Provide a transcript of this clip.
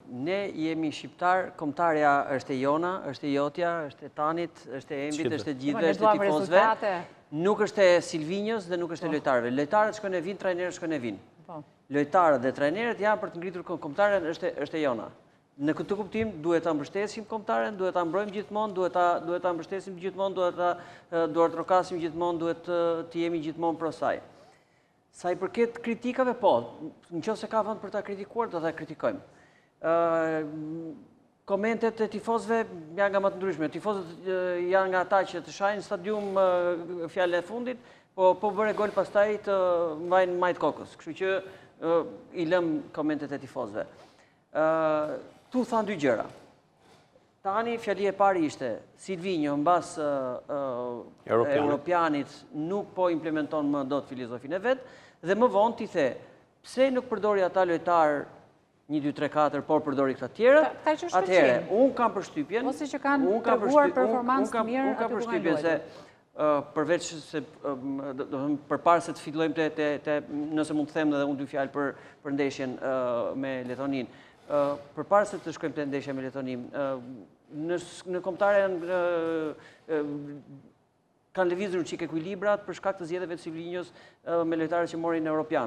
Ne jemi shqiptar, kombëtarja është e jona, është e jotja, është e Tanit, është e Embit, është e gjithëve, është e tifozëve. Nuk është e Silvinjës dhe nuk është e lojtarëve. Lojtarët shkojnë e vinë, trajnerët shkojnë e vinë. Lojtarët dhe trajnerët janë për të ngritur kombëtaren, është e jona. Në këtë kuptim duhet ta mbështesim kombëtaren, duhet ta mbrojmë gjithmonë, duhet ta mbështesim gjithmonë, duhet të rokasim gjithmonë, duhet të jemi gjithmonë pro saj. Sa i përket kritikave, po, nëse ka vend për ta kritikuar, do ta kritikojmë. Komentet e tifozëve janë nga më të ndryshme. Tifozët janë nga ata që të shajnë stadium fjalën e fundit, po bëre gol pastaj të mbajnë majt kokës. Kështu që i lëm komentet e tifozëve. Tu thanë dy gjëra. Tani fjali e pari ishte Silvinjo mbas Europianit nuk po implementon më dot filozofinë e vet dhe më vonë ti the, pse nuk përdori ata lojtar 1 2 3 4 por përdori këta tjerë? Atëherë, un kam përshtypjen, ose që kanë treguar performancë të mirë aty ku kanë luajtur. Përveç se përpara se të fillojmë nëse mund të them edhe unë 2 fjalë për ndeshjen me Letoninë. Përpara se të shkojmë te ndeshja me Letoninë, në kombëtare kanë lëvizur çik ekuilibrat për shkak të zgjedhjeve të Silvinjos me lojtarët që morin Europian.